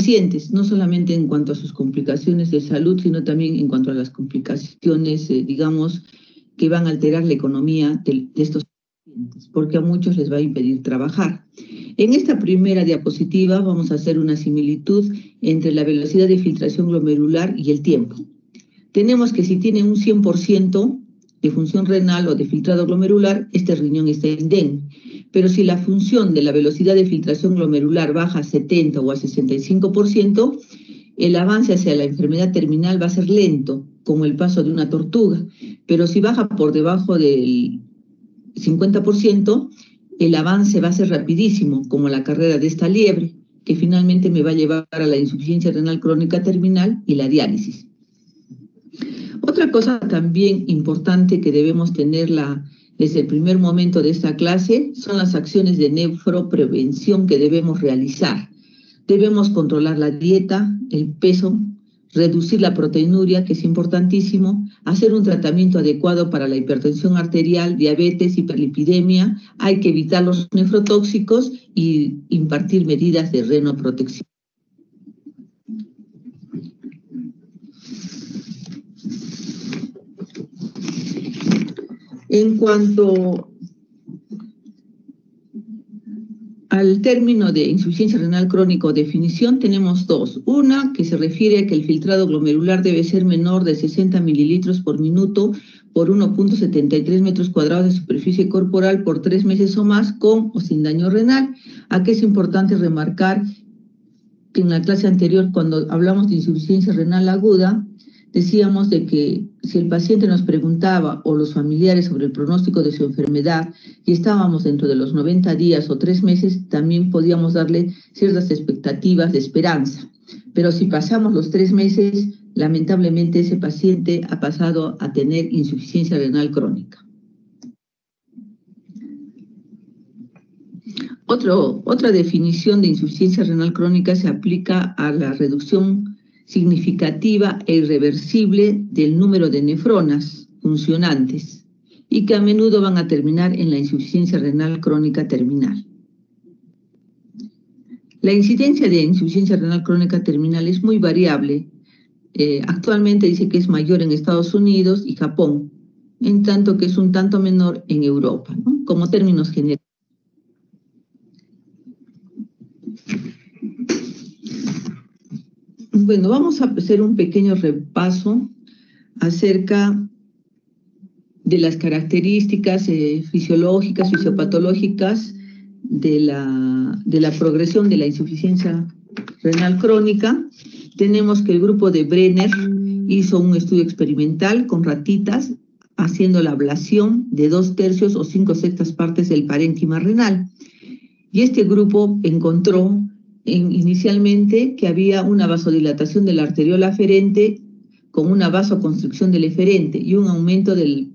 pacientes, no solamente en cuanto a sus complicaciones de salud, sino también en cuanto a las complicaciones, digamos, que van a alterar la economía de estos pacientes, porque a muchos les va a impedir trabajar. En esta primera diapositiva vamos a hacer una similitud entre la velocidad de filtración glomerular y el tiempo. Tenemos que si tiene un 100% de función renal o de filtrado glomerular, este riñón está indemne. Pero si la función de la velocidad de filtración glomerular baja a 70 o a 65%, el avance hacia la enfermedad terminal va a ser lento, como el paso de una tortuga. Pero si baja por debajo del 50%, el avance va a ser rapidísimo, como la carrera de esta liebre, que finalmente me va a llevar a la insuficiencia renal crónica terminal y la diálisis. Otra cosa también importante que debemos tenerla desde el primer momento de esta clase son las acciones de nefroprevención que debemos realizar. Debemos controlar la dieta, el peso, reducir la proteinuria, que es importantísimo, hacer un tratamiento adecuado para la hipertensión arterial, diabetes, hiperlipidemia, hay que evitar los nefrotóxicos y impartir medidas de renoprotección. En cuanto al término de insuficiencia renal crónica o definición, tenemos dos. Una que se refiere a que el filtrado glomerular debe ser menor de 60 mililitros por minuto por 1.73 metros cuadrados de superficie corporal por 3 meses o más, con o sin daño renal. Aquí es importante remarcar que en la clase anterior, cuando hablamos de insuficiencia renal aguda, decíamos de que si el paciente nos preguntaba o los familiares sobre el pronóstico de su enfermedad y estábamos dentro de los 90 días o 3 meses, también podíamos darle ciertas expectativas de esperanza. Pero si pasamos los 3 meses, lamentablemente ese paciente ha pasado a tener insuficiencia renal crónica. Otra definición de insuficiencia renal crónica se aplica a la reducción significativa e irreversible del número de nefronas funcionantes y que a menudo van a terminar en la insuficiencia renal crónica terminal. La incidencia de insuficiencia renal crónica terminal es muy variable. Actualmente dice que es mayor en Estados Unidos y Japón, en tanto que es un tanto menor en Europa, ¿no? Como términos generales. Bueno, vamos a hacer un pequeño repaso acerca de las características fisiológicas, fisiopatológicas de la progresión de la insuficiencia renal crónica. Tenemos que el grupo de Brenner hizo un estudio experimental con ratitas haciendo la ablación de 2/3 o 5/6 partes del parénquima renal. Y este grupo encontró inicialmente que había una vasodilatación de la arteriola aferente con una vasoconstricción del eferente y un aumento de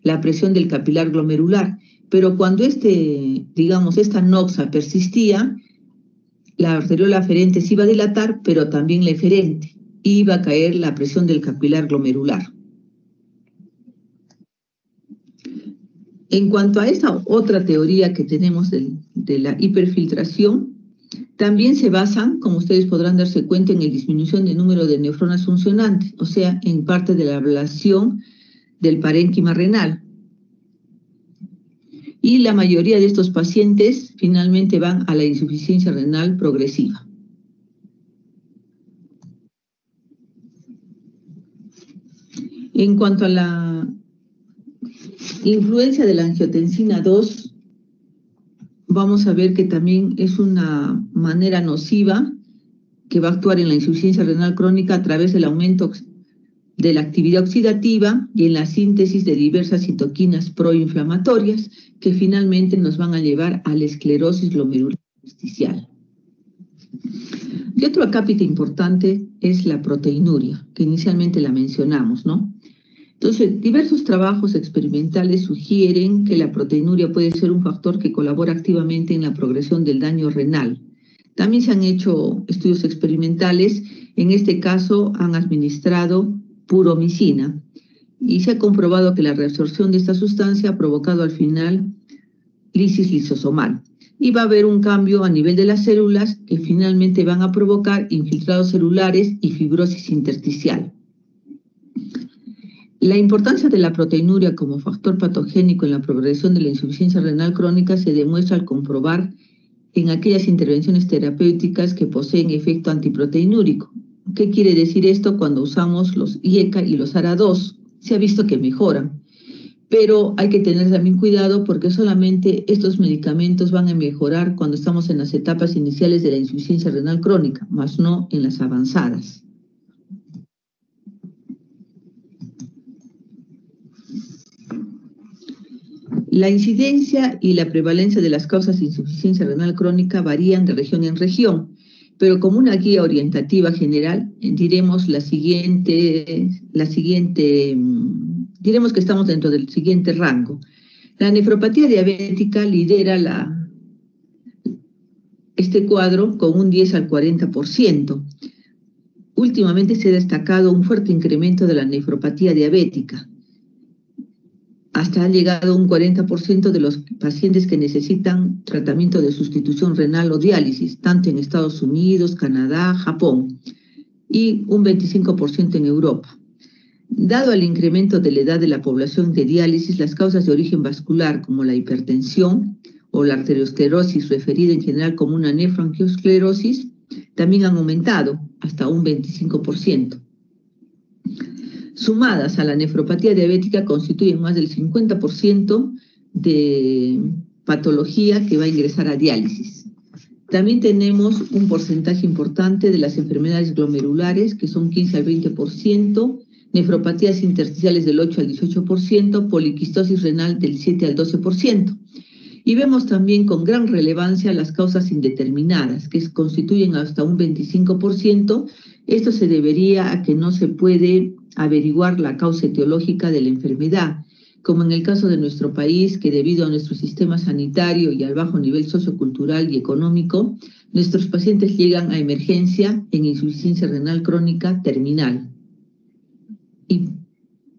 la presión del capilar glomerular. Pero cuando esta noxa persistía, la arteriola aferente se iba a dilatar, pero también la eferente, y iba a caer la presión del capilar glomerular. En cuanto a esta otra teoría que tenemos de la hiperfiltración, también se basan, como ustedes podrán darse cuenta, en la disminución del número de nefronas funcionantes, o sea, en parte de la ablación del parénquima renal. Y la mayoría de estos pacientes finalmente van a la insuficiencia renal progresiva. En cuanto a la influencia de la angiotensina 2, vamos a ver que también es una manera nociva que va a actuar en la insuficiencia renal crónica a través del aumento de la actividad oxidativa y en la síntesis de diversas citoquinas proinflamatorias que finalmente nos van a llevar a la esclerosis glomerular intersticial. Y otro acápite importante es la proteinuria, que inicialmente la mencionamos, ¿no? Entonces, diversos trabajos experimentales sugieren que la proteinuria puede ser un factor que colabora activamente en la progresión del daño renal. También se han hecho estudios experimentales, en este caso han administrado puromicina y se ha comprobado que la reabsorción de esta sustancia ha provocado al final lisis lisosomal. y va a haber un cambio a nivel de las células que finalmente van a provocar infiltrados celulares y fibrosis intersticial. La importancia de la proteinuria como factor patogénico en la progresión de la insuficiencia renal crónica se demuestra al comprobar en aquellas intervenciones terapéuticas que poseen efecto antiproteinúrico. ¿Qué quiere decir esto? Cuando usamos los IECA y los ARA2, se ha visto que mejoran. Pero hay que tener también cuidado porque solamente estos medicamentos van a mejorar cuando estamos en las etapas iniciales de la insuficiencia renal crónica, más no en las avanzadas. La incidencia y la prevalencia de las causas de insuficiencia renal crónica varían de región en región, pero como una guía orientativa general, diremos diremos que estamos dentro del siguiente rango. La nefropatía diabética lidera este cuadro con un 10 al 40%. Últimamente se ha destacado un fuerte incremento de la nefropatía diabética. Hasta ha llegado un 40% de los pacientes que necesitan tratamiento de sustitución renal o diálisis, tanto en Estados Unidos, Canadá, Japón, y un 25% en Europa. Dado el incremento de la edad de la población de diálisis, las causas de origen vascular, como la hipertensión o la arteriosclerosis, referida en general como una nefroangiosclerosis, también han aumentado hasta un 25%. Sumadas a la nefropatía diabética, constituyen más del 50% de patología que va a ingresar a diálisis. También tenemos un porcentaje importante de las enfermedades glomerulares, que son 15 al 20%, nefropatías intersticiales del 8 al 18%, poliquistosis renal del 7 al 12%. Y vemos también con gran relevancia las causas indeterminadas, que constituyen hasta un 25%. Esto se debería a que no se puede averiguar la causa etiológica de la enfermedad, como en el caso de nuestro país, que debido a nuestro sistema sanitario y al bajo nivel sociocultural y económico, nuestros pacientes llegan a emergencia en insuficiencia renal crónica terminal. Y,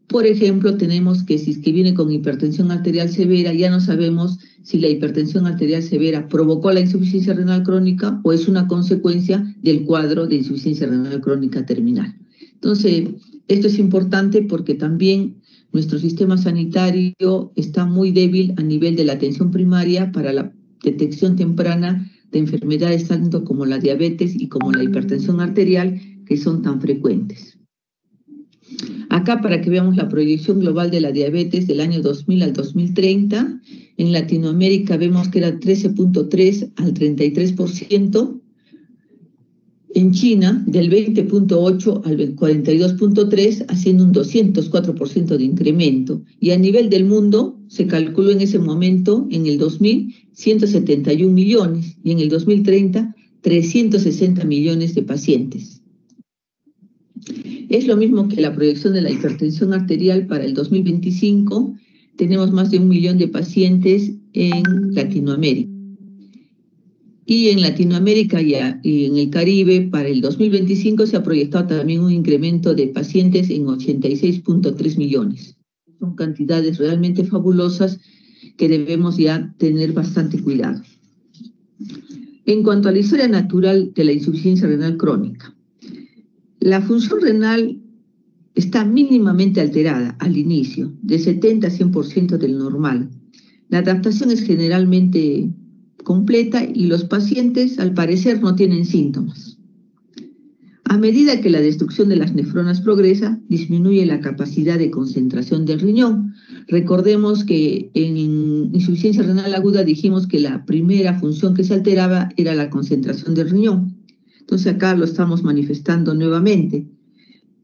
por ejemplo, tenemos que si es que viene con hipertensión arterial severa, ya no sabemos si la hipertensión arterial severa provocó la insuficiencia renal crónica o es una consecuencia del cuadro de insuficiencia renal crónica terminal. Entonces, esto es importante porque también nuestro sistema sanitario está muy débil a nivel de la atención primaria para la detección temprana de enfermedades tanto como la diabetes y como la hipertensión arterial, que son tan frecuentes. Acá para que veamos la proyección global de la diabetes del año 2000 al 2030, en Latinoamérica vemos que era 13.3 al 33%, en China del 20.8 al 42.3, haciendo un 204% de incremento, y a nivel del mundo se calculó en ese momento, en el 2000, 171 millones, y en el 2030, 360 millones de pacientes. Es lo mismo que la proyección de la hipertensión arterial para el 2025. Tenemos más de 1 millón de pacientes en Latinoamérica. Y en Latinoamérica y en el Caribe, para el 2025 se ha proyectado también un incremento de pacientes en 86.3 millones. Son cantidades realmente fabulosas que debemos ya tener bastante cuidado. En cuanto a la historia natural de la insuficiencia renal crónica, la función renal está mínimamente alterada al inicio, de 70 a 100% del normal. La adaptación es generalmente completa y los pacientes, al parecer, no tienen síntomas. A medida que la destrucción de las nefronas progresa, disminuye la capacidad de concentración del riñón. Recordemos que en insuficiencia renal aguda dijimos que la primera función que se alteraba era la concentración del riñón. Entonces acá lo estamos manifestando nuevamente.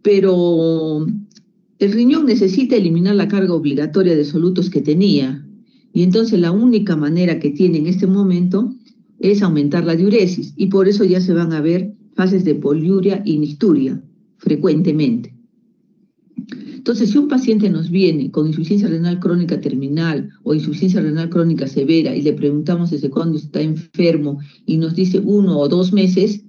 Pero el riñón necesita eliminar la carga obligatoria de solutos que tenía. Y entonces la única manera que tiene en este momento es aumentar la diuresis. Y por eso ya se van a ver fases de poliuria y nicturia frecuentemente. Entonces, si un paciente nos viene con insuficiencia renal crónica terminal o insuficiencia renal crónica severa y le preguntamos desde cuándo está enfermo y nos dice 1 o 2 meses,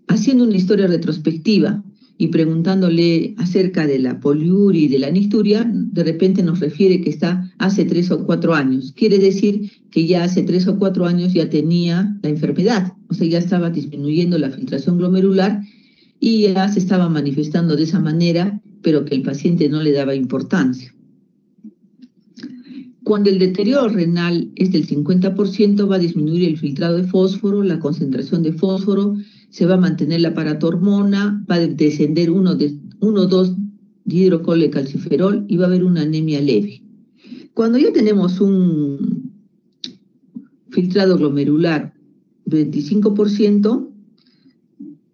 haciendo una historia retrospectiva y preguntándole acerca de la poliuria y de la nicturia, de repente nos refiere que está hace 3 o 4 años. Quiere decir que ya hace 3 o 4 años ya tenía la enfermedad, o sea, ya estaba disminuyendo la filtración glomerular y ya se estaba manifestando de esa manera, pero que el paciente no le daba importancia. Cuando el deterioro renal es del 50%, va a disminuir el filtrado de fósforo, la concentración de fósforo, se va a mantener la paratormona, va a descender 1,2 dihidrocolecalciferol y va a haber una anemia leve. Cuando ya tenemos un filtrado glomerular 25%,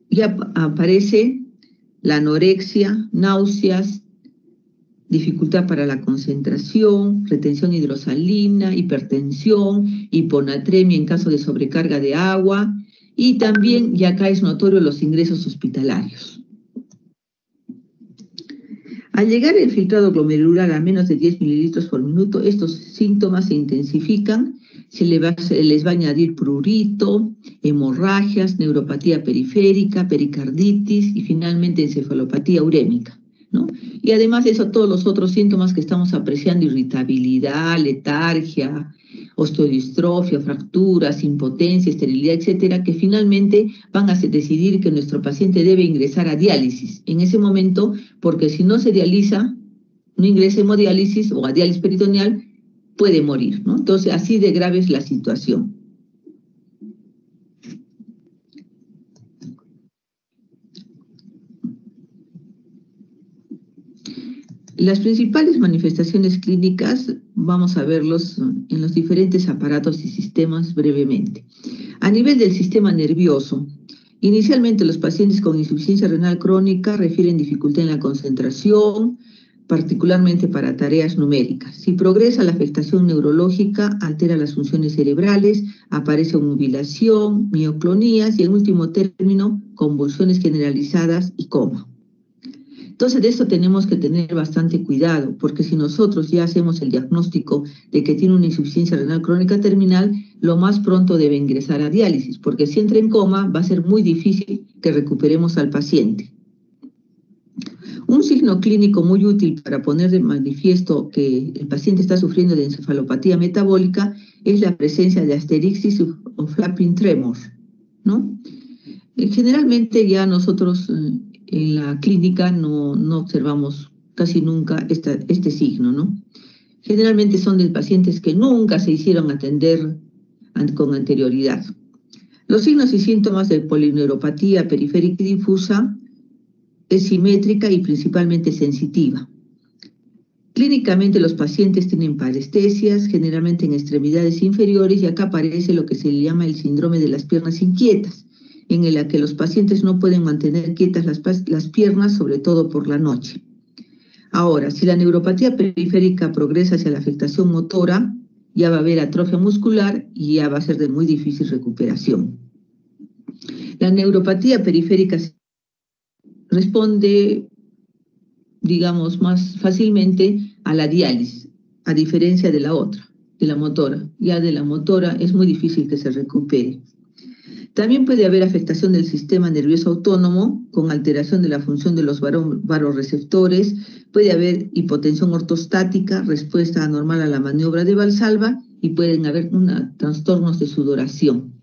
ya aparece la anorexia, náuseas, dificultad para la concentración, retención hidrosalina, hipertensión, hiponatremia en caso de sobrecarga de agua, y también ya acá es notorio los ingresos hospitalarios. Al llegar el filtrado glomerular a menos de 10 mililitros por minuto, estos síntomas se intensifican, se les va a añadir prurito, hemorragias, neuropatía periférica, pericarditis y finalmente encefalopatía urémica, ¿no? Y además de eso, todos los otros síntomas que estamos apreciando, irritabilidad, letargia, osteodistrofia, fracturas, impotencia, esterilidad, etcétera, que finalmente van a decidir que nuestro paciente debe ingresar a diálisis en ese momento, porque si no se dializa, no ingresa a hemodiálisis o a diálisis peritoneal, puede morir, ¿no? Entonces, así de grave es la situación. Las principales manifestaciones clínicas, vamos a verlos en los diferentes aparatos y sistemas brevemente. A nivel del sistema nervioso, inicialmente los pacientes con insuficiencia renal crónica refieren dificultad en la concentración, particularmente para tareas numéricas. Si progresa la afectación neurológica, altera las funciones cerebrales, aparece obnubilación, mioclonías y en último término, convulsiones generalizadas y coma. Entonces, de esto tenemos que tener bastante cuidado, porque si nosotros ya hacemos el diagnóstico de que tiene una insuficiencia renal crónica terminal, lo más pronto debe ingresar a diálisis, porque si entra en coma va a ser muy difícil que recuperemos al paciente. Un signo clínico muy útil para poner de manifiesto que el paciente está sufriendo de encefalopatía metabólica es la presencia de asterixis o flapping tremor, ¿no? Generalmente ya nosotros en la clínica no observamos casi nunca este signo, ¿no? Generalmente son de pacientes que nunca se hicieron atender con anterioridad. Los signos y síntomas de polineuropatía periférica y difusa es simétrica y principalmente sensitiva. Clínicamente los pacientes tienen parestesias, generalmente en extremidades inferiores, y acá aparece lo que se le llama el síndrome de las piernas inquietas, en el que los pacientes no pueden mantener quietas las piernas, sobre todo por la noche. Ahora, si la neuropatía periférica progresa hacia la afectación motora, ya va a haber atrofia muscular y ya va a ser de muy difícil recuperación. La neuropatía periférica responde, digamos, más fácilmente a la diálisis, a diferencia de la otra, de la motora. Ya de la motora es muy difícil que se recupere. También puede haber afectación del sistema nervioso autónomo con alteración de la función de los vasoreceptores, puede haber hipotensión ortostática, respuesta anormal a la maniobra de Valsalva y pueden haber trastornos de sudoración.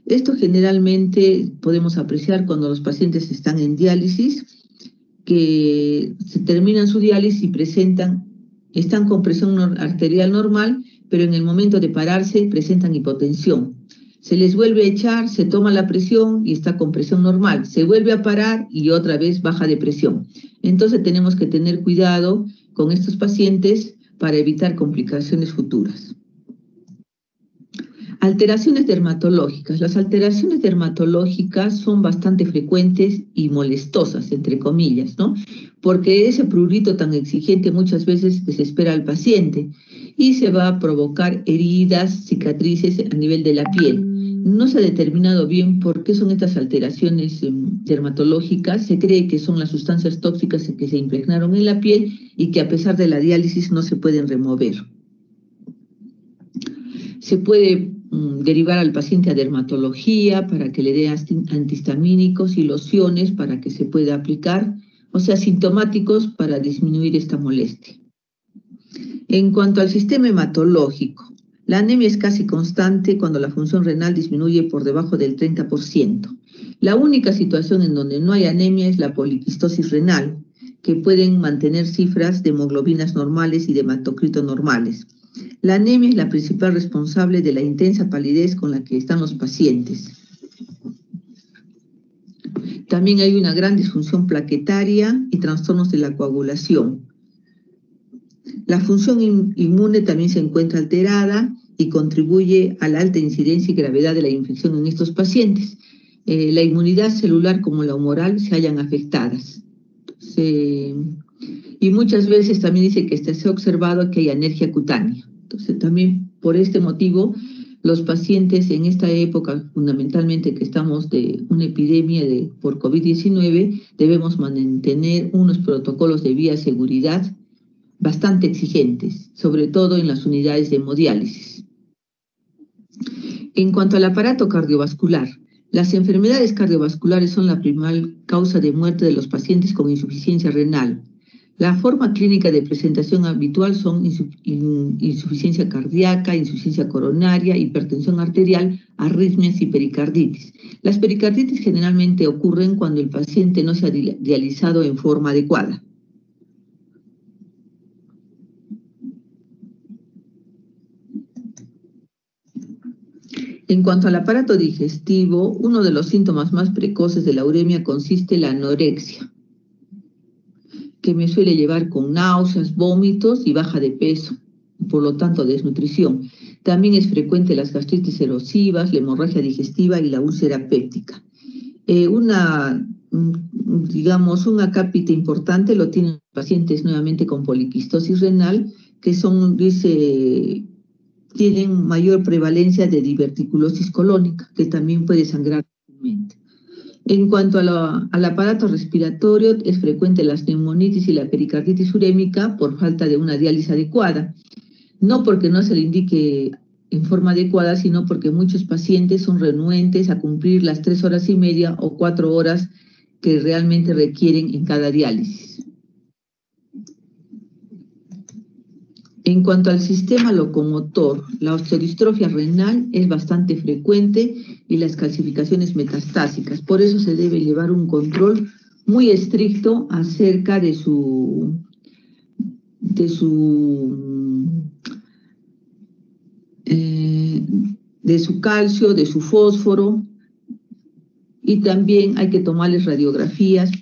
Esto generalmente podemos apreciar cuando los pacientes están en diálisis, que se terminan su diálisis y están con presión arterial normal, pero en el momento de pararse presentan hipotensión. Se les vuelve a echar, se toma la presión y está con presión normal. Se vuelve a parar y otra vez baja de presión. Entonces tenemos que tener cuidado con estos pacientes para evitar complicaciones futuras. Alteraciones dermatológicas. Las alteraciones dermatológicas son bastante frecuentes y molestosas, entre comillas, ¿no? Porque ese prurito tan exigente muchas veces desespera al paciente y se va a provocar heridas, cicatrices a nivel de la piel. No se ha determinado bien por qué son estas alteraciones dermatológicas. Se cree que son las sustancias tóxicas que se impregnaron en la piel y que a pesar de la diálisis no se pueden remover. Se puede derivar al paciente a dermatología para que le dé antihistamínicos y lociones para que se pueda aplicar o sea, sintomáticos para disminuir esta molestia. En cuanto al sistema hematológico, la anemia es casi constante cuando la función renal disminuye por debajo del 30%. La única situación en donde no hay anemia es la poliquistosis renal, que pueden mantener cifras de hemoglobinas normales y de hematocrito normales. La anemia es la principal responsable de la intensa palidez con la que están los pacientes. También hay una gran disfunción plaquetaria y trastornos de la coagulación. La función inmune también se encuentra alterada y contribuye a la alta incidencia y gravedad de la infección en estos pacientes. La inmunidad celular como la humoral se hallan afectadas. Y muchas veces también dice que se ha observado que hay alergia cutánea. Entonces también por este motivo los pacientes en esta época, fundamentalmente que estamos de una epidemia por COVID-19, debemos mantener unos protocolos de bioseguridad bastante exigentes, sobre todo en las unidades de hemodiálisis. En cuanto al aparato cardiovascular, las enfermedades cardiovasculares son la principal causa de muerte de los pacientes con insuficiencia renal. La forma clínica de presentación habitual son insuficiencia cardíaca, insuficiencia coronaria, hipertensión arterial, arritmias y pericarditis. Las pericarditis generalmente ocurren cuando el paciente no se ha dializado en forma adecuada. En cuanto al aparato digestivo, uno de los síntomas más precoces de la uremia consiste en la anorexia, que me suele llevar con náuseas, vómitos y baja de peso, por lo tanto desnutrición. También es frecuente las gastritis erosivas, la hemorragia digestiva y la úlcera péptica. Una cápita importante lo tienen pacientes nuevamente con poliquistosis renal, que tienen mayor prevalencia de diverticulosis colónica, que también puede sangrar fácilmente. En cuanto al aparato respiratorio, es frecuente la neumonitis y la pericarditis urémica por falta de una diálisis adecuada. No porque no se le indique en forma adecuada, sino porque muchos pacientes son renuentes a cumplir las 3 horas y media o 4 horas que realmente requieren en cada diálisis. En cuanto al sistema locomotor, la osteodistrofia renal es bastante frecuente y las calcificaciones metastásicas. Por eso se debe llevar un control muy estricto acerca de su calcio, de su fósforo, y también hay que tomarles radiografías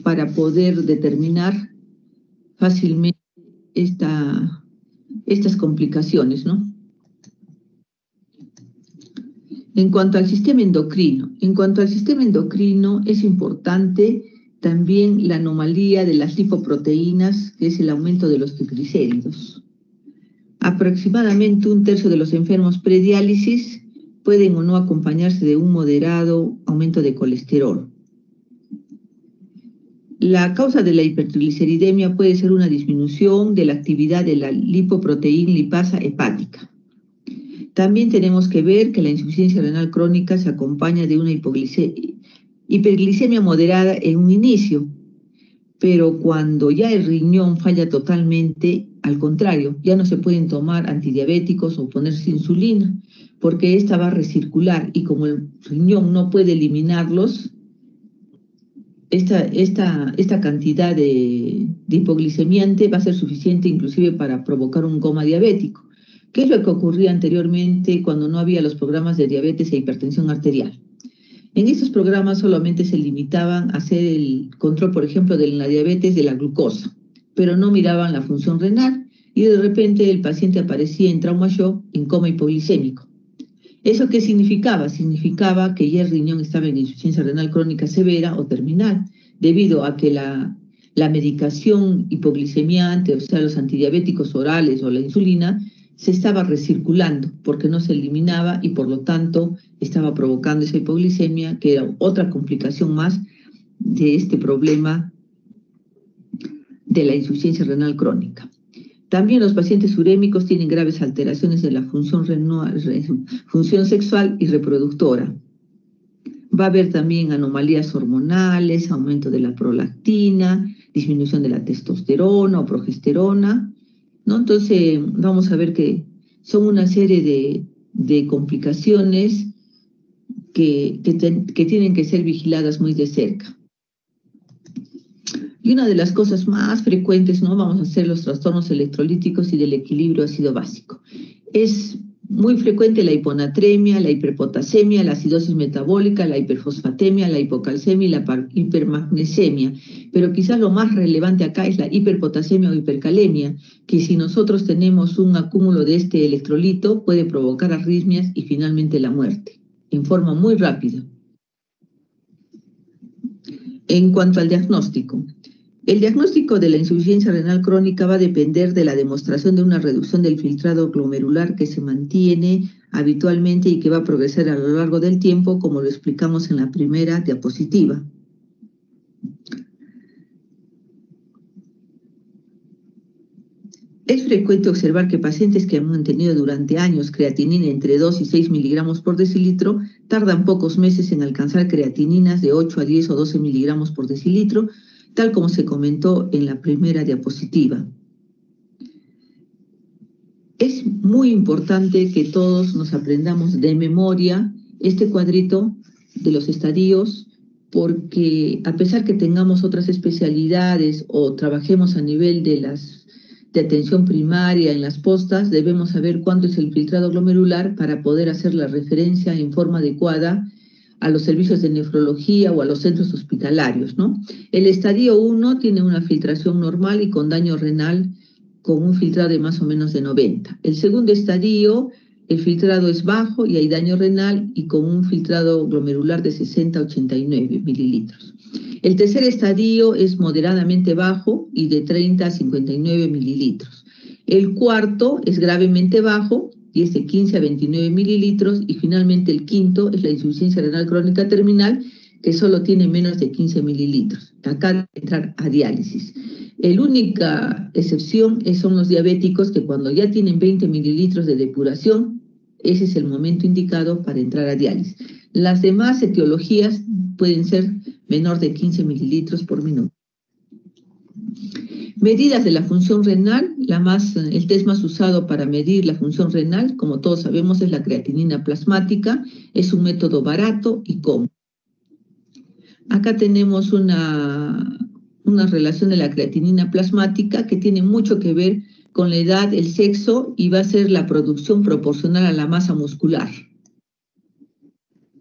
para poder determinar fácilmente estas complicaciones, ¿no? En cuanto al sistema endocrino, es importante también la anomalía de las lipoproteínas, que es el aumento de los triglicéridos. Aproximadamente 1/3 de los enfermos prediálisis pueden o no acompañarse de un moderado aumento de colesterol. La causa de la hipertrigliceridemia puede ser una disminución de la actividad de la lipoproteína lipasa hepática. También tenemos que ver que la insuficiencia renal crónica se acompaña de una hiperglicemia moderada en un inicio, pero cuando ya el riñón falla totalmente, al contrario, ya no se pueden tomar antidiabéticos o ponerse insulina, porque esta va a recircular y como el riñón no puede eliminarlos, esta cantidad de hipoglicemiante va a ser suficiente inclusive para provocar un coma diabético, que es lo que ocurría anteriormente cuando no había los programas de diabetes e hipertensión arterial. En estos programas solamente se limitaban a hacer el control, por ejemplo, de la diabetes de la glucosa, pero no miraban la función renal y de repente el paciente aparecía en trauma shock, en coma hipoglicémico. ¿Eso qué significaba? Significaba que ya el riñón estaba en insuficiencia renal crónica severa o terminal, debido a que la medicación hipoglicemiante, o sea, los antidiabéticos orales o la insulina, se estaba recirculando porque no se eliminaba y por lo tanto estaba provocando esa hipoglicemia, que era otra complicación más de este problema de la insuficiencia renal crónica. También los pacientes urémicos tienen graves alteraciones de la función sexual y reproductora. Va a haber también anomalías hormonales, aumento de la prolactina, disminución de la testosterona o progesterona, ¿no? Entonces, vamos a ver que son una serie de complicaciones que tienen que ser vigiladas muy de cerca. Y una de las cosas más frecuentes, ¿no? Vamos a hacer los trastornos electrolíticos y del equilibrio ácido básico. Es muy frecuente la hiponatremia, la hiperpotasemia, la acidosis metabólica, la hiperfosfatemia, la hipocalcemia y la hipermagnesemia. Pero quizás lo más relevante acá es la hiperpotasemia o hipercalemia, que si nosotros tenemos un acúmulo de este electrolito puede provocar arritmias y finalmente la muerte, en forma muy rápida. En cuanto al diagnóstico, el diagnóstico de la insuficiencia renal crónica va a depender de la demostración de una reducción del filtrado glomerular que se mantiene habitualmente y que va a progresar a lo largo del tiempo, como lo explicamos en la primera diapositiva. Es frecuente observar que pacientes que han mantenido durante años creatinina entre 2 y 6 miligramos por decilitro tardan pocos meses en alcanzar creatininas de 8 a 10 o 12 miligramos por decilitro, tal como se comentó en la primera diapositiva. Es muy importante que todos nos aprendamos de memoria este cuadrito de los estadios, porque a pesar que tengamos otras especialidades o trabajemos a nivel de atención primaria en las postas, debemos saber cuánto es el filtrado glomerular para poder hacer la referencia en forma adecuada a los servicios de nefrología o a los centros hospitalarios, ¿no? El estadio 1 tiene una filtración normal y con daño renal con un filtrado de más o menos de 90. El segundo estadio, el filtrado es bajo y hay daño renal y con un filtrado glomerular de 60 a 89 mililitros. El tercer estadio es moderadamente bajo y de 30 a 59 mililitros. El cuarto es gravemente bajo y es de 15 a 29 mililitros. Y finalmente el quinto es la insuficiencia renal crónica terminal, que solo tiene menos de 15 mililitros. Acá debe entrar a diálisis. La única excepción son los diabéticos, que cuando ya tienen 20 mililitros de depuración, ese es el momento indicado para entrar a diálisis. Las demás etiologías pueden ser menor de 15 mililitros por minuto. Medidas de la función renal, el test más usado para medir la función renal, como todos sabemos, es la creatinina plasmática. Es un método barato y cómodo. Acá tenemos una relación de la creatinina plasmática que tiene mucho que ver con la edad, el sexo, y va a ser la producción proporcional a la masa muscular.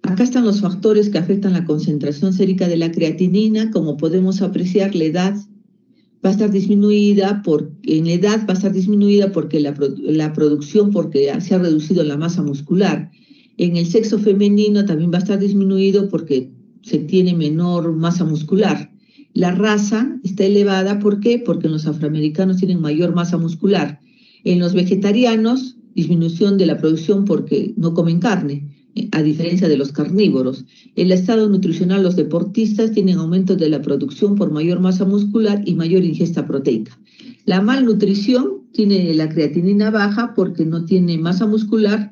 Acá están los factores que afectan la concentración sérica de la creatinina. Como podemos apreciar, la edad va a estar disminuida, porque la producción, porque se ha reducido la masa muscular. En el sexo femenino también va a estar disminuido porque se tiene menor masa muscular. La raza está elevada, ¿por qué? Porque los afroamericanos tienen mayor masa muscular. En los vegetarianos, disminución de la producción porque no comen carne, a diferencia de los carnívoros. El estado nutricional, los deportistas tienen aumento de la producción por mayor masa muscular y mayor ingesta proteica. La malnutrición tiene la creatinina baja porque no tiene masa muscular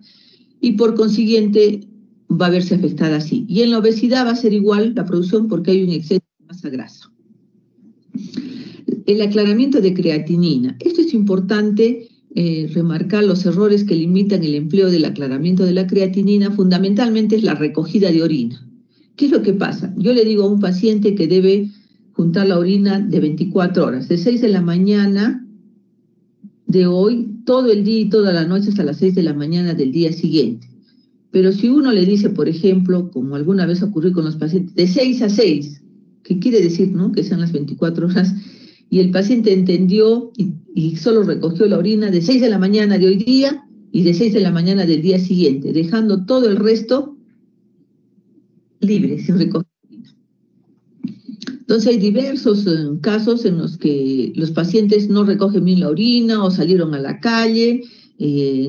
y por consiguiente va a verse afectada así. Y en la obesidad va a ser igual la producción porque hay un exceso de masa grasa. El aclaramiento de creatinina. Esto es importante remarcar los errores que limitan el empleo del aclaramiento de la creatinina. Fundamentalmente es la recogida de orina. ¿Qué es lo que pasa? Yo le digo a un paciente que debe juntar la orina de 24 horas, de 6 de la mañana de hoy, todo el día y toda la noche hasta las 6 de la mañana del día siguiente. Pero si uno le dice, por ejemplo, como alguna vez ocurrió con los pacientes, de 6 a 6, ¿qué quiere decir, no? Que sean las 24 horas, y el paciente entendió y solo recogió la orina de 6 de la mañana de hoy día y de 6 de la mañana del día siguiente, dejando todo el resto libre, sin recoger. Entonces hay diversos casos en los que los pacientes no recogen bien la orina o salieron a la calle,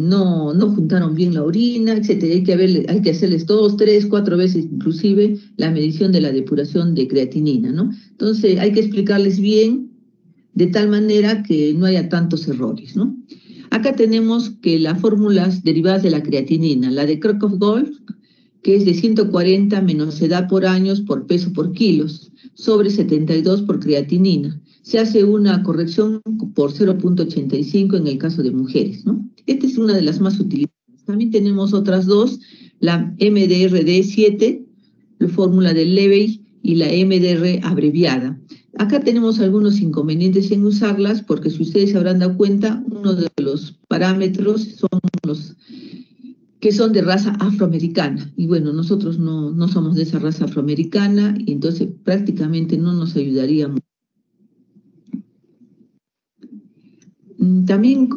no juntaron bien la orina, etc. Hay que hacerles 2, 3, 4 veces inclusive la medición de la depuración de creatinina, ¿no? Entonces hay que explicarles bien de tal manera que no haya tantos errores, ¿no? Acá tenemos que las fórmulas derivadas de la creatinina, la de Kirchhoff-Gold, que es de 140 menos edad por años por peso por kilos, sobre 72 por creatinina. Se hace una corrección por 0,85 en el caso de mujeres, ¿no? Esta es una de las más utilizadas. También tenemos otras dos, la MDRD7, la fórmula del Levy, y la MDR abreviada. Acá tenemos algunos inconvenientes en usarlas, porque si ustedes se habrán dado cuenta, uno de los parámetros son los que son de raza afroamericana. Y bueno, nosotros no somos de esa raza afroamericana, y entonces prácticamente no nos ayudaría mucho. También,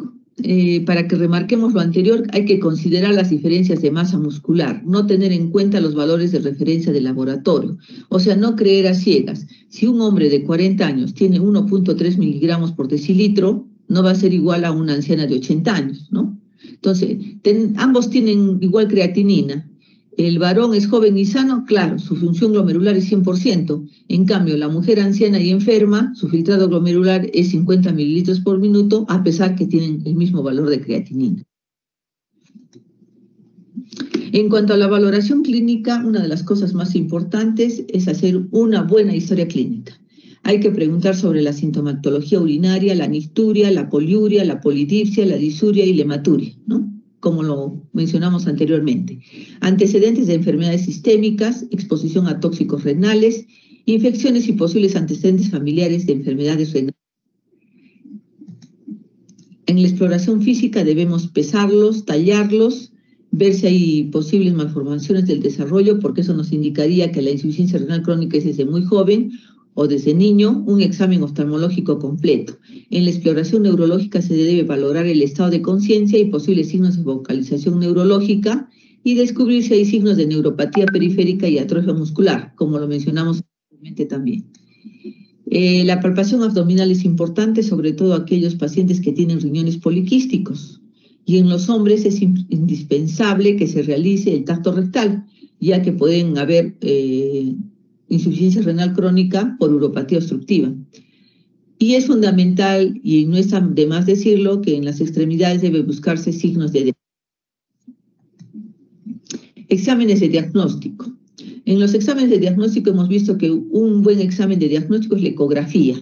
para que remarquemos lo anterior, hay que considerar las diferencias de masa muscular, no tener en cuenta los valores de referencia del laboratorio, o sea, no creer a ciegas. Si un hombre de 40 años tiene 1,3 miligramos por decilitro, no va a ser igual a una anciana de 80 años, ¿no? Entonces, ambos tienen igual creatinina. El varón es joven y sano, claro, su función glomerular es 100%. En cambio, la mujer anciana y enferma, su filtrado glomerular es 50 mililitros por minuto, a pesar que tienen el mismo valor de creatinina. En cuanto a la valoración clínica, una de las cosas más importantes es hacer una buena historia clínica. Hay que preguntar sobre la sintomatología urinaria, la nicturia, la poliuria, la polidipsia, la disuria y la hematuria, ¿no? Como lo mencionamos anteriormente. Antecedentes de enfermedades sistémicas, exposición a tóxicos renales, infecciones y posibles antecedentes familiares de enfermedades renales. En la exploración física debemos pesarlos, tallarlos, ver si hay posibles malformaciones del desarrollo, porque eso nos indicaría que la insuficiencia renal crónica es desde muy joven o desde niño. Un examen oftalmológico completo. En la exploración neurológica se debe valorar el estado de conciencia y posibles signos de vocalización neurológica y descubrir si hay signos de neuropatía periférica y atrofia muscular, como lo mencionamos anteriormente también. La palpación abdominal es importante, sobre todo aquellos pacientes que tienen riñones poliquísticos. Y en los hombres es indispensable que se realice el tacto rectal, ya que pueden haber insuficiencia renal crónica por uropatía obstructiva. Y es fundamental, y no está de más decirlo, que en las extremidades debe buscarse signos de exámenes de diagnóstico. En los exámenes de diagnóstico hemos visto que un buen examen de diagnóstico es la ecografía.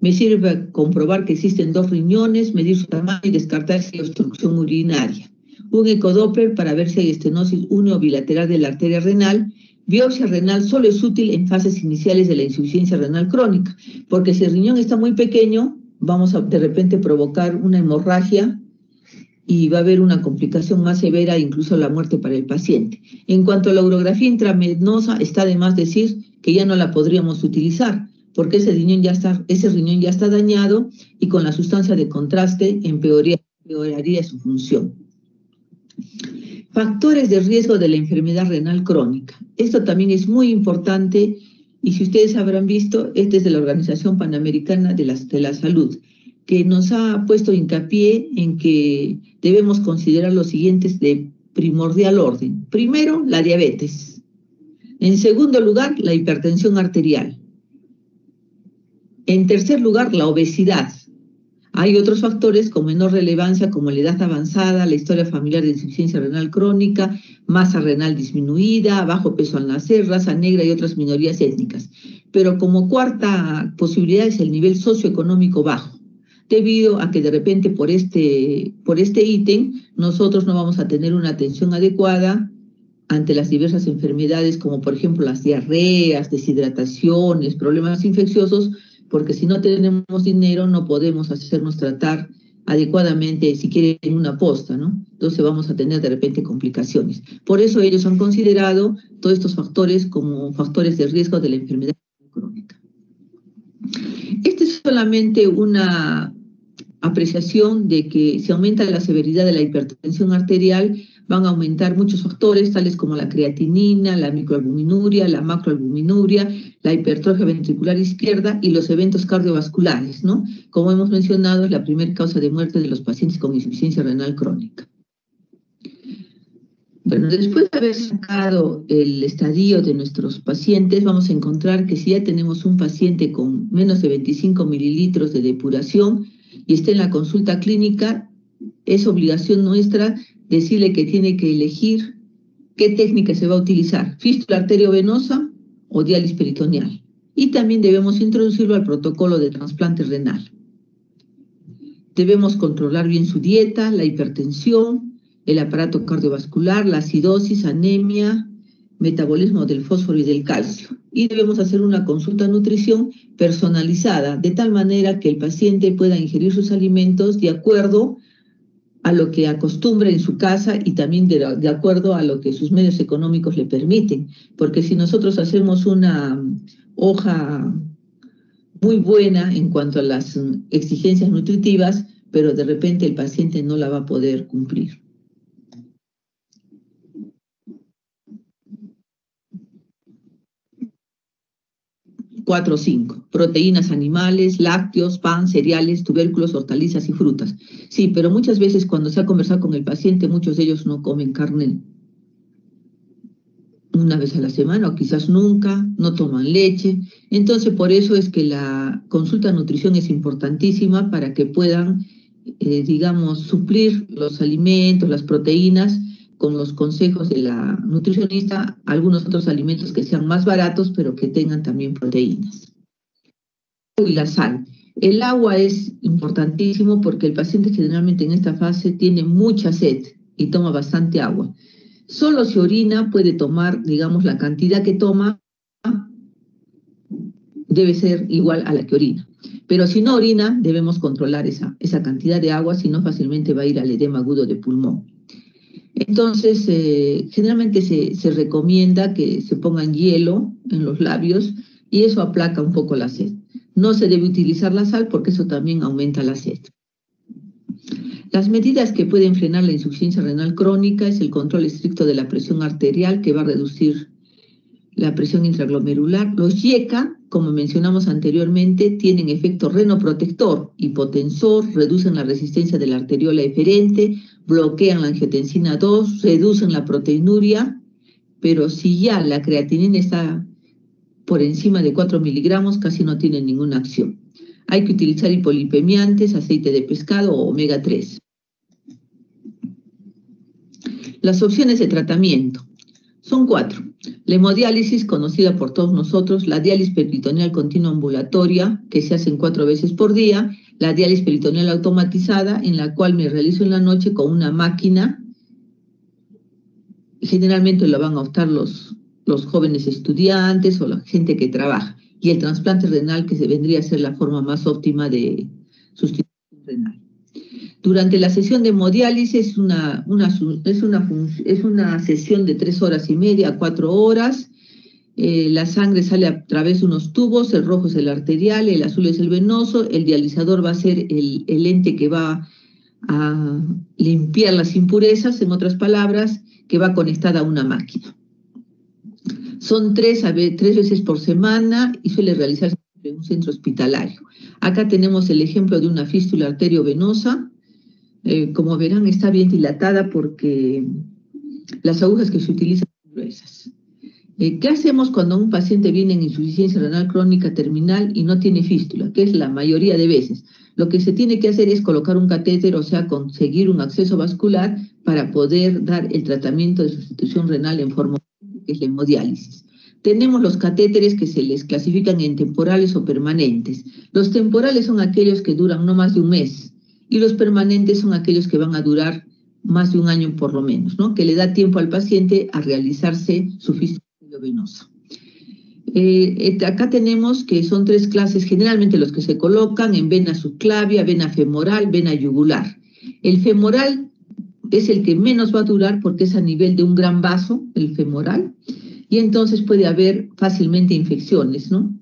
Me sirve para comprobar que existen dos riñones, medir su tamaño y descartar si hay obstrucción urinaria. Un ecodoppler para ver si hay estenosis une o bilateral de la arteria renal. Biopsia renal solo es útil en fases iniciales de la insuficiencia renal crónica, porque si el riñón está muy pequeño, vamos a de repente provocar una hemorragia y va a haber una complicación más severa, incluso la muerte para el paciente. En cuanto a la urografía intravenosa, está de más decir que ya no la podríamos utilizar, porque ese riñón ya está dañado y con la sustancia de contraste empeoraría su función. Factores de riesgo de la enfermedad renal crónica. Esto también es muy importante, y si ustedes habrán visto, este es de la Organización Panamericana de la Salud, que nos ha puesto hincapié en que debemos considerar los siguientes de primordial orden. Primero, la diabetes. En segundo lugar, la hipertensión arterial. En tercer lugar, la obesidad. Hay otros factores con menor relevancia, como la edad avanzada, la historia familiar de insuficiencia renal crónica, masa renal disminuida, bajo peso al nacer, raza negra y otras minorías étnicas. Pero como cuarta posibilidad es el nivel socioeconómico bajo, debido a que de repente por este ítem nosotros no vamos a tener una atención adecuada ante las diversas enfermedades, como por ejemplo las diarreas, deshidrataciones, problemas infecciosos, porque si no tenemos dinero no podemos hacernos tratar adecuadamente, si quieren, una posta, ¿no? Entonces vamos a tener de repente complicaciones. Por eso ellos han considerado todos estos factores como factores de riesgo de la enfermedad crónica. Esta es solamente una apreciación de que si aumenta la severidad de la hipertensión arterial, van a aumentar muchos factores, tales como la creatinina, la microalbuminuria, la macroalbuminuria, la hipertrofia ventricular izquierda y los eventos cardiovasculares, ¿no? Como hemos mencionado, es la primera causa de muerte de los pacientes con insuficiencia renal crónica. Bueno, después de haber sacado el estadio de nuestros pacientes, vamos a encontrar que si ya tenemos un paciente con menos de 25 mililitros de depuración y está en la consulta clínica, es obligación nuestra decirle que tiene que elegir ¿Qué técnica se va a utilizar? ¿Fístula arteriovenosa o diálisis peritoneal? Y también debemos introducirlo al protocolo de trasplante renal. Debemos controlar bien su dieta, la hipertensión, el aparato cardiovascular, la acidosis, anemia, metabolismo del fósforo y del calcio. Y debemos hacer una consulta de nutrición personalizada, de tal manera que el paciente pueda ingerir sus alimentos de acuerdo a lo que acostumbra en su casa y también de acuerdo a lo que sus medios económicos le permiten. Porque si nosotros hacemos una hoja muy buena en cuanto a las exigencias nutritivas, pero de repente el paciente no la va a poder cumplir. 4 o 5. Proteínas animales, lácteos, pan, cereales, tubérculos, hortalizas y frutas. Sí, pero muchas veces cuando se ha conversado con el paciente, muchos de ellos no comen carne una vez a la semana o quizás nunca, no toman leche. Entonces, por eso es que la consulta de nutrición es importantísima para que puedan, digamos, suplir los alimentos, las proteínas, con los consejos de la nutricionista, algunos otros alimentos que sean más baratos, pero que tengan también proteínas. Y la sal. El agua es importantísimo porque el paciente generalmente en esta fase tiene mucha sed y toma bastante agua. Solo si orina puede tomar, digamos, la cantidad que toma debe ser igual a la que orina. Pero si no orina, debemos controlar esa cantidad de agua, si no fácilmente va a ir al edema agudo de pulmón. Entonces, generalmente se recomienda que se pongan hielo en los labios y eso aplaca un poco la sed. No se debe utilizar la sal porque eso también aumenta la sed. Las medidas que pueden frenar la insuficiencia renal crónica es el control estricto de la presión arterial, que va a reducir la presión intraglomerular. Los YECA, como mencionamos anteriormente, tienen efecto renoprotector, hipotensor, reducen la resistencia de la arteriola eferente, bloquean la angiotensina 2, reducen la proteinuria, pero si ya la creatinina está por encima de 4 miligramos, casi no tienen ninguna acción. Hay que utilizar hipolipemiantes, aceite de pescado o omega 3. Las opciones de tratamiento son 4. La hemodiálisis, conocida por todos nosotros, la diálisis peritoneal continua ambulatoria, que se hacen 4 veces por día, la diálisis peritoneal automatizada, en la cual me realizo en la noche con una máquina. Generalmente la van a optar los jóvenes estudiantes o la gente que trabaja. Y el trasplante renal, que se vendría a ser la forma más óptima de sustitución renal. Durante la sesión de hemodiálisis es una sesión de 3 horas y media a 4 horas. La sangre sale a través de unos tubos, el rojo es el arterial, el azul es el venoso, el dializador va a ser el ente que va a limpiar las impurezas, en otras palabras, que va conectada a una máquina. Son 3 veces por semana y suele realizarse en un centro hospitalario. Acá tenemos el ejemplo de una fístula arteriovenosa. Como verán, está bien dilatada porque las agujas que se utilizan son gruesas. ¿Qué hacemos cuando un paciente viene en insuficiencia renal crónica terminal y no tiene fístula? Que es la mayoría de veces. Lo que se tiene que hacer es colocar un catéter, o sea, conseguir un acceso vascular para poder dar el tratamiento de sustitución renal en forma que es la hemodiálisis. Tenemos los catéteres que se les clasifican en temporales o permanentes. Los temporales son aquellos que duran no más de un mes y los permanentes son aquellos que van a durar más de un año por lo menos, ¿no? Que le da tiempo al paciente a realizarse su fístula venosa. Acá tenemos que son 3 clases, generalmente los que se colocan en vena subclavia, vena femoral, vena yugular. El femoral es el que menos va a durar porque es a nivel de un gran vaso, el femoral, y entonces puede haber fácilmente infecciones, ¿no?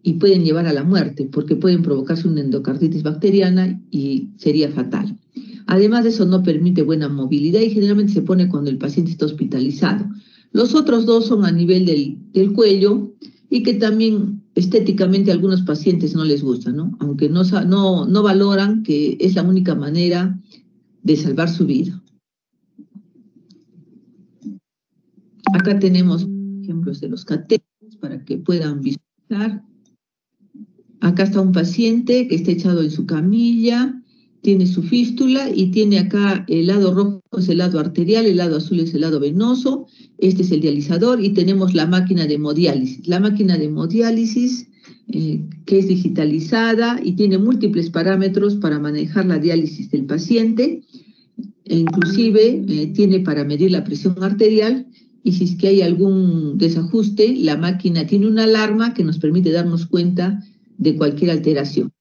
Y pueden llevar a la muerte porque pueden provocarse una endocarditis bacteriana y sería fatal. Además de eso, no permite buena movilidad y generalmente se pone cuando el paciente está hospitalizado. Los otros 2 son a nivel del cuello y que también estéticamente a algunos pacientes no les gusta, ¿no? Aunque no valoran que es la única manera de salvar su vida. Acá tenemos ejemplos de los catéteres para que puedan visualizar. Acá está un paciente que está echado en su camilla tiene su fístula y tiene acá el lado rojo es el lado arterial, el lado azul es el lado venoso, este es el dializador y tenemos la máquina de hemodiálisis. La máquina de hemodiálisis que es digitalizada y tiene múltiples parámetros para manejar la diálisis del paciente e inclusive tiene para medir la presión arterial y si es que hay algún desajuste, la máquina tiene una alarma que nos permite darnos cuenta de cualquier alteración.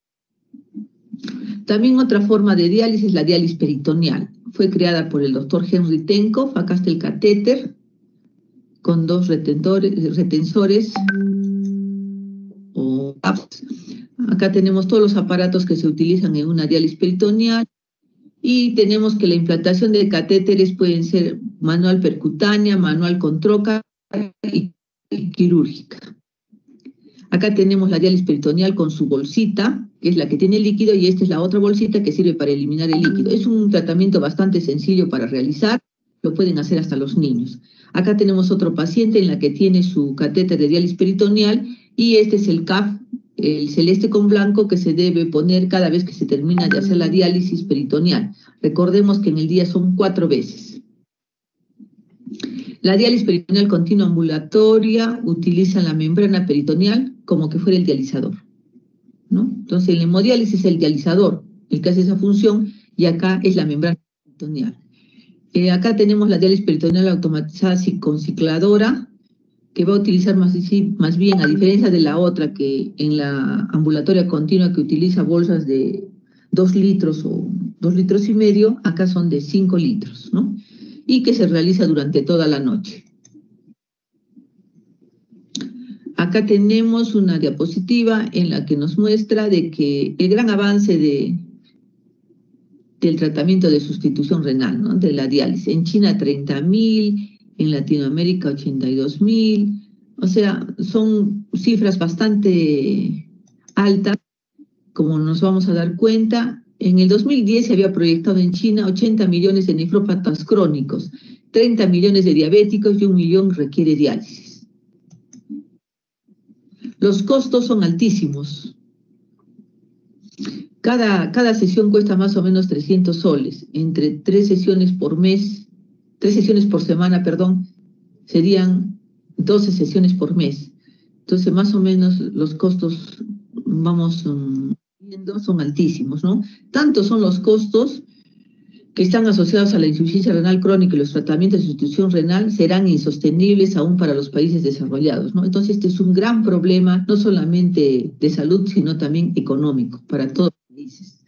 También otra forma de diálisis es la diálisis peritoneal. Fue creada por el doctor Henry Tenkov. Acá está el catéter con dos retensores o apps. Acá tenemos todos los aparatos que se utilizan en una diálisis peritoneal y tenemos que la implantación de catéteres pueden ser manual percutánea, manual con troca y quirúrgica. Acá tenemos la diálisis peritoneal con su bolsita, que es la que tiene líquido, y esta es la otra bolsita que sirve para eliminar el líquido. Es un tratamiento bastante sencillo para realizar, lo pueden hacer hasta los niños. Acá tenemos otro paciente en la que tiene su catéter de diálisis peritoneal y este es el CAF, el celeste con blanco que se debe poner cada vez que se termina de hacer la diálisis peritoneal. Recordemos que en el día son 4 veces. La diálisis peritoneal continua ambulatoria utiliza la membrana peritoneal como que fuera el dializador, ¿no? Entonces, el hemodiálisis es el dializador, el que hace esa función, y acá es la membrana peritoneal. Acá tenemos la diálisis peritoneal automatizada con cicladora, que va a utilizar más bien, a diferencia de la otra, que en la ambulatoria continua que utiliza bolsas de 2 litros o 2 litros y medio, acá son de 5 litros, ¿no? Y que se realiza durante toda la noche. Acá tenemos una diapositiva en la que nos muestra de que el gran avance del tratamiento de sustitución renal, ¿no? De la diálisis. En China 30.000, en Latinoamérica 82.000, o sea, son cifras bastante altas, como nos vamos a dar cuenta. En el 2010 se había proyectado en China 80 millones de nefrópatas crónicos, 30 millones de diabéticos y 1 millón requiere diálisis. Los costos son altísimos. Cada sesión cuesta más o menos 300 soles, entre 3 sesiones por mes, 3 sesiones por semana, perdón, serían 12 sesiones por mes. Entonces, más o menos los costos, vamos viendo, son altísimos, ¿no? Tanto son los costos que están asociados a la insuficiencia renal crónica y los tratamientos de sustitución renal serán insostenibles aún para los países desarrollados, ¿no? Entonces, este es un gran problema, no solamente de salud, sino también económico para todos los países.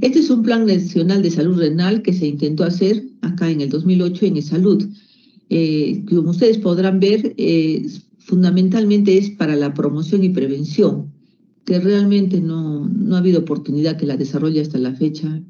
Este es un plan nacional de salud renal que se intentó hacer acá en el 2008 en eSalud. Como ustedes podrán ver, fundamentalmente es para la promoción y prevención, que realmente no ha habido oportunidad que la desarrolle hasta la fecha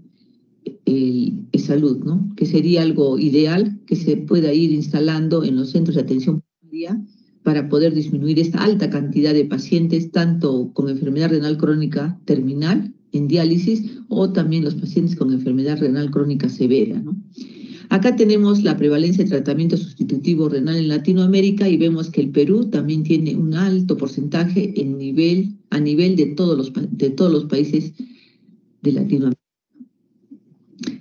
el eSalud, ¿no? Que sería algo ideal que se pueda ir instalando en los centros de atención primaria para poder disminuir esta alta cantidad de pacientes, tanto con enfermedad renal crónica terminal en diálisis o también los pacientes con enfermedad renal crónica severa, ¿no? Acá tenemos la prevalencia de tratamiento sustitutivo renal en Latinoamérica y vemos que el Perú también tiene un alto porcentaje a nivel de todos los países de Latinoamérica.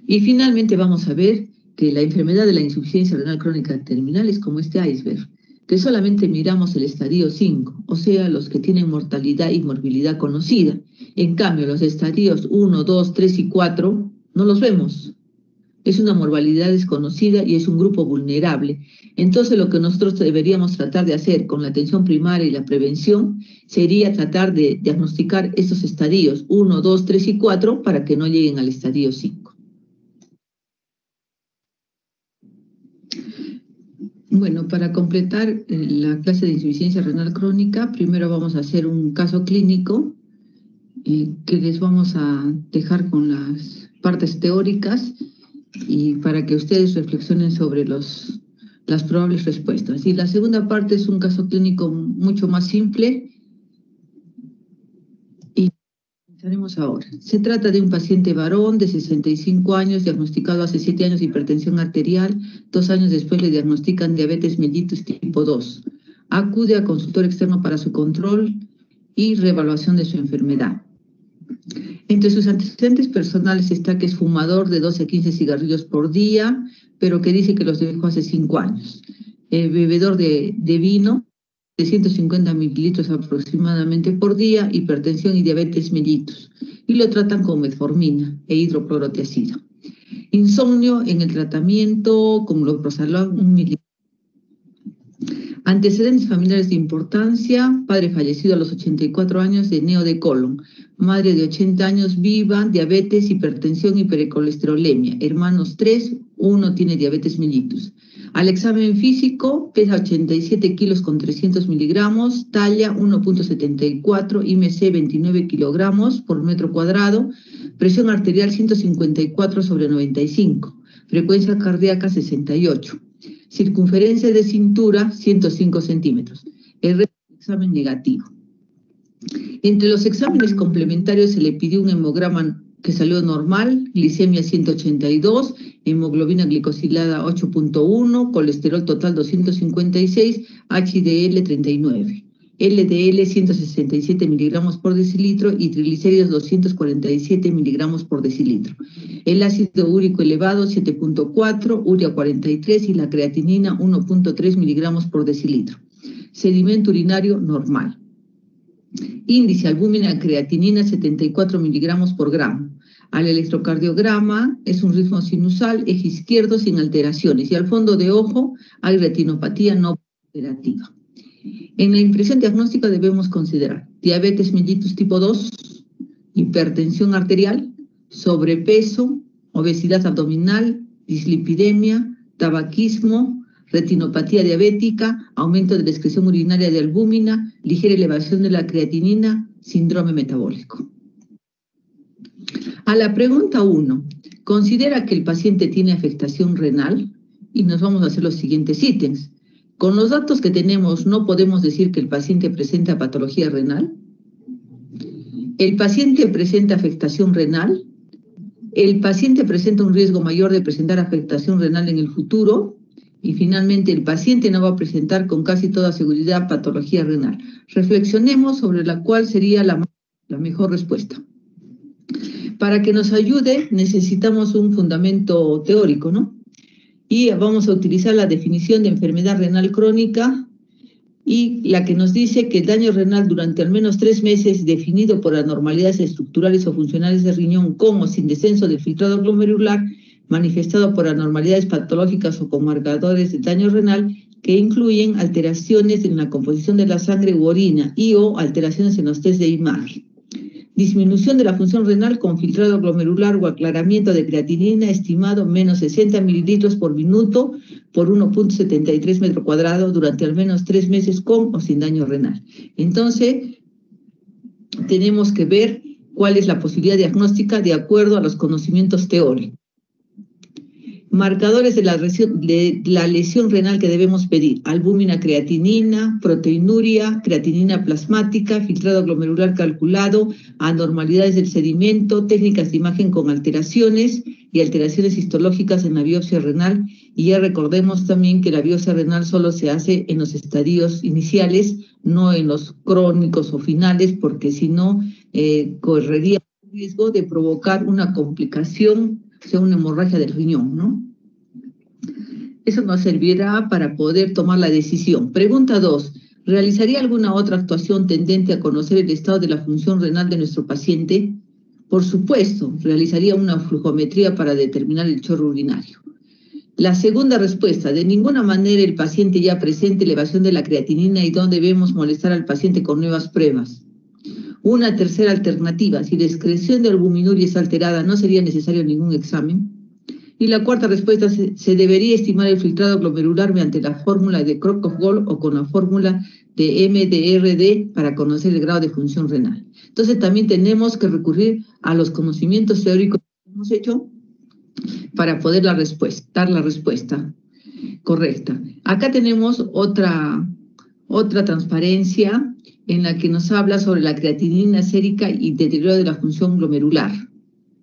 Y finalmente vamos a ver que la enfermedad de la insuficiencia renal crónica terminal es como este iceberg, que solamente miramos el estadio 5, o sea, los que tienen mortalidad y morbilidad conocida. En cambio, los estadios 1, 2, 3 y 4 no los vemos. Es una morbilidad desconocida y es un grupo vulnerable. Entonces, lo que nosotros deberíamos tratar de hacer con la atención primaria y la prevención sería tratar de diagnosticar estos estadios 1, 2, 3 y 4 para que no lleguen al estadio 5. Bueno, para completar la clase de insuficiencia renal crónica, primero vamos a hacer un caso clínico que les vamos a dejar con las partes teóricas y para que ustedes reflexionen sobre las probables respuestas. Y la segunda parte es un caso clínico mucho más simple y comenzaremos ahora. Se trata de un paciente varón de 65 años, diagnosticado hace 7 años de hipertensión arterial, 2 años después le diagnostican diabetes mellitus tipo 2. Acude a consultor externo para su control y reevaluación de su enfermedad. Entre sus antecedentes personales está que es fumador de 12 a 15 cigarrillos por día, pero que dice que los dejó hace 5 años. Bebedor de vino, de 150 mililitros aproximadamente por día, hipertensión y diabetes mellitus. Y lo tratan con metformina e hidroclorotiazida. Insomnio en el tratamiento, como loprosalón, 1 mililitro. Antecedentes familiares de importancia: padre fallecido a los 84 años de neo de colon, madre de 80 años viva, diabetes, hipertensión y hipercolesterolemia, hermanos 3, uno tiene diabetes mellitus. Al examen físico, pesa 87 kilos con 300 miligramos, talla 1.74, IMC 29 kilogramos por metro cuadrado, presión arterial 154/95, frecuencia cardíaca 68. Circunferencia de cintura, 105 centímetros. El resto del examen negativo. Entre los exámenes complementarios se le pidió un hemograma que salió normal, glicemia 182, hemoglobina glicosilada 8.1, colesterol total 256, HDL 39, LDL 167 miligramos por decilitro y triglicéridos 247 miligramos por decilitro. El ácido úrico elevado 7.4, urea 43 y la creatinina 1.3 miligramos por decilitro. Sedimento urinario normal. Índice albúmina creatinina 74 miligramos por gramo. Al electrocardiograma es un ritmo sinusal, eje izquierdo sin alteraciones y al fondo de ojo hay retinopatía no operativa. En la impresión diagnóstica debemos considerar diabetes mellitus tipo 2, hipertensión arterial, sobrepeso, obesidad abdominal, dislipidemia, tabaquismo, retinopatía diabética, aumento de la excreción urinaria de albúmina, ligera elevación de la creatinina, síndrome metabólico. A la pregunta 1, ¿considera que el paciente tiene afectación renal? Y nos vamos a hacer los siguientes ítems. Con los datos que tenemos, ¿no podemos decir que el paciente presenta patología renal? ¿El paciente presenta afectación renal? ¿El paciente presenta un riesgo mayor de presentar afectación renal en el futuro? Y finalmente, el paciente no va a presentar con casi toda seguridad patología renal. Reflexionemos sobre la cual sería la mejor respuesta. Para que nos ayude, necesitamos un fundamento teórico, ¿no? Y vamos a utilizar la definición de enfermedad renal crónica y la que nos dice que el daño renal durante al menos 3 meses definido por anormalidades estructurales o funcionales del riñón como sin descenso del filtrado glomerular manifestado por anormalidades patológicas o con marcadores de daño renal que incluyen alteraciones en la composición de la sangre u orina y o alteraciones en los test de imagen. Disminución de la función renal con filtrado glomerular o aclaramiento de creatinina estimado menos 60 mililitros por minuto por 1.73 metro cuadrado durante al menos 3 meses con o sin daño renal. Entonces, tenemos que ver cuál es la posibilidad diagnóstica de acuerdo a los conocimientos teóricos. Marcadores de la lesión renal que debemos pedir: albúmina creatinina, proteinuria, creatinina plasmática, filtrado glomerular calculado, anormalidades del sedimento, técnicas de imagen con alteraciones y alteraciones histológicas en la biopsia renal. Y ya recordemos también que la biopsia renal solo se hace en los estadios iniciales, no en los crónicos o finales, porque si no, correría el riesgo de provocar una complicación, o sea, una hemorragia del riñón, ¿no? Eso nos servirá para poder tomar la decisión. Pregunta 2. ¿Realizaría alguna otra actuación tendente a conocer el estado de la función renal de nuestro paciente? Por supuesto, realizaría una flujometría para determinar el chorro urinario. La segunda respuesta: de ninguna manera el paciente ya presente elevación de la creatinina y no debemos molestar al paciente con nuevas pruebas. Una tercera alternativa: si la excreción de albuminuria es alterada, ¿no sería necesario ningún examen? Y la cuarta respuesta: se debería estimar el filtrado glomerular mediante la fórmula de Crocroft-Gault o con la fórmula de MDRD para conocer el grado de función renal. Entonces también tenemos que recurrir a los conocimientos teóricos que hemos hecho para poder dar la respuesta correcta. Acá tenemos otra transparencia en la que nos habla sobre la creatinina sérica y deterioro de la función glomerular,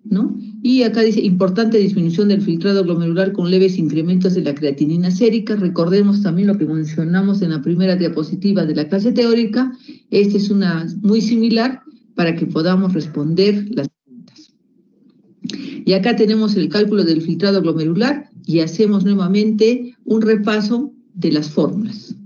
¿no? Y acá dice: importante disminución del filtrado glomerular con leves incrementos de la creatinina sérica. Recordemos también lo que mencionamos en la primera diapositiva de la clase teórica. Esta es una muy similar para que podamos responder las preguntas. Y acá tenemos el cálculo del filtrado glomerular y hacemos nuevamente un repaso de las fórmulas.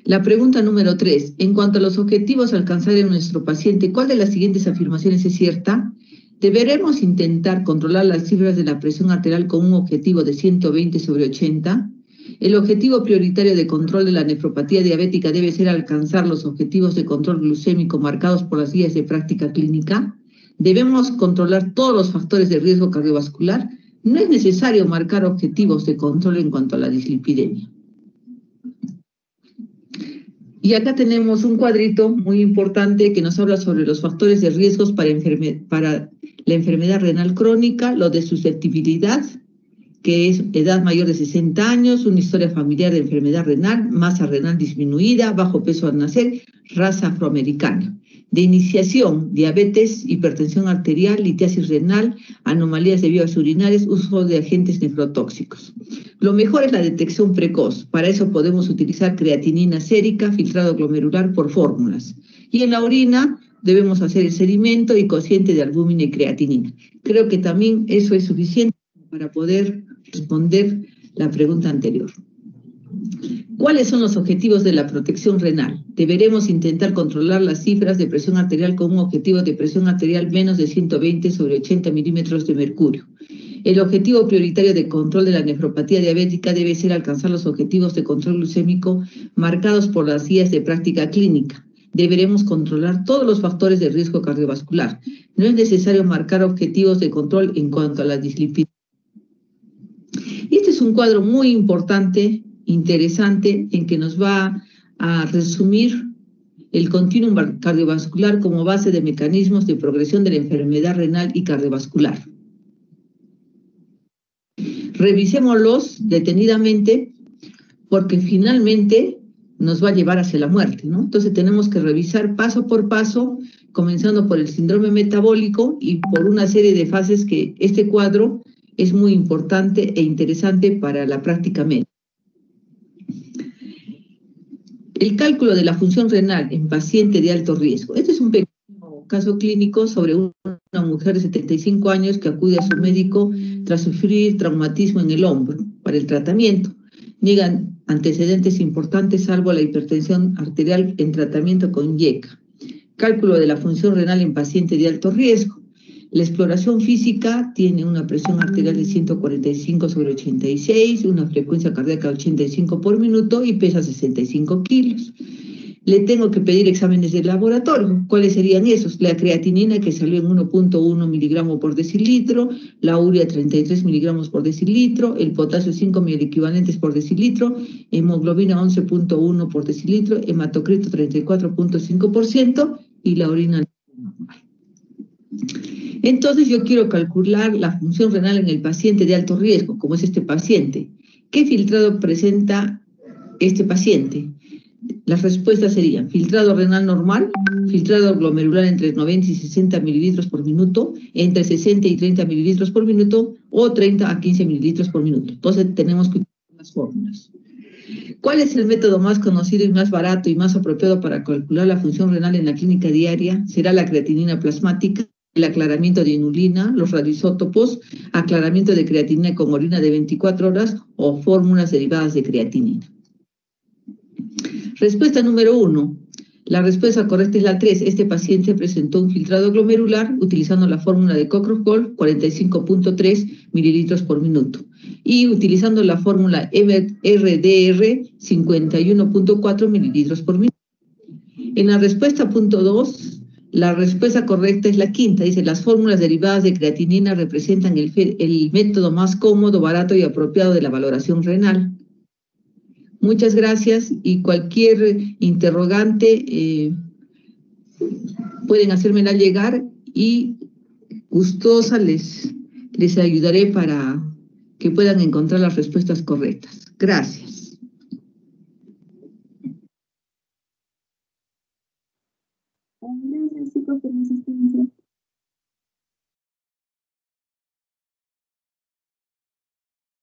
La pregunta número 3. En cuanto a los objetivos a alcanzar en nuestro paciente, ¿cuál de las siguientes afirmaciones es cierta? Deberemos intentar controlar las cifras de la presión arterial con un objetivo de 120/80. El objetivo prioritario de control de la nefropatía diabética debe ser alcanzar los objetivos de control glucémico marcados por las guías de práctica clínica. Debemos controlar todos los factores de riesgo cardiovascular. No es necesario marcar objetivos de control en cuanto a la dislipidemia. Y acá tenemos un cuadrito muy importante que nos habla sobre los factores de riesgos para la enfermedad renal crónica, lo de susceptibilidad, que es edad mayor de 60 años, una historia familiar de enfermedad renal, masa renal disminuida, bajo peso al nacer, raza afroamericana. De iniciación, diabetes, hipertensión arterial, litiasis renal, anomalías de vías urinarias, uso de agentes nefrotóxicos. Lo mejor es la detección precoz. Para eso podemos utilizar creatinina sérica, filtrado glomerular por fórmulas. Y en la orina debemos hacer el sedimento y cociente de albúmina y creatinina. Creo que también eso es suficiente para poder responder la pregunta anterior. ¿Cuáles son los objetivos de la protección renal? Deberemos intentar controlar las cifras de presión arterial con un objetivo de presión arterial menos de 120/80 milímetros de mercurio. El objetivo prioritario de control de la nefropatía diabética debe ser alcanzar los objetivos de control glucémico marcados por las guías de práctica clínica. Deberemos controlar todos los factores de riesgo cardiovascular. No es necesario marcar objetivos de control en cuanto a la dislipidemia. Y este es un cuadro muy importante, interesante, en que nos va a resumir el continuum cardiovascular como base de mecanismos de progresión de la enfermedad renal y cardiovascular. Revisémoslos detenidamente porque finalmente nos va a llevar hacia la muerte, ¿no? Entonces tenemos que revisar paso por paso, comenzando por el síndrome metabólico y por una serie de fases que este cuadro es muy importante e interesante para la práctica médica. El cálculo de la función renal en paciente de alto riesgo. Este es un pequeño caso clínico sobre una mujer de 75 años que acude a su médico tras sufrir traumatismo en el hombro para el tratamiento. Niegan antecedentes importantes salvo la hipertensión arterial en tratamiento con IECA. Cálculo de la función renal en paciente de alto riesgo. La exploración física tiene una presión arterial de 145/86, una frecuencia cardíaca de 85 por minuto y pesa 65 kilos. Le tengo que pedir exámenes de laboratorio. ¿Cuáles serían esos? La creatinina, que salió en 1.1 miligramos por decilitro, la urea 33 miligramos por decilitro, el potasio 5 miliequivalentes por decilitro, hemoglobina 11.1 por decilitro, hematocrito 34.5% y la orina normal. Entonces yo quiero calcular la función renal en el paciente de alto riesgo, como es este paciente. ¿Qué filtrado presenta este paciente? Las respuestas serían filtrado renal normal, filtrado glomerular entre 90 y 60 mililitros por minuto, entre 60 y 30 mililitros por minuto o 30 a 15 mililitros por minuto. Entonces tenemos que utilizar las fórmulas. ¿Cuál es el método más conocido y más barato y más apropiado para calcular la función renal en la clínica diaria? Será la creatinina plasmática, el aclaramiento de inulina, los radioisótopos, aclaramiento de creatinina con orina de 24 horas o fórmulas derivadas de creatinina. Respuesta número 1. La respuesta correcta es la 3. Este paciente presentó un filtrado glomerular utilizando la fórmula de Cockcroft-Gault, 45.3 mililitros por minuto. Y utilizando la fórmula RDR, 51.4 mililitros por minuto. En la respuesta punto 2, la respuesta correcta es la quinta. Dice, las fórmulas derivadas de creatinina representan el método más cómodo, barato y apropiado de la valoración renal. Muchas gracias y cualquier interrogante pueden hacérmela llegar y gustosa les ayudaré para que puedan encontrar las respuestas correctas. Gracias. Gracias, chicos, por la asistencia.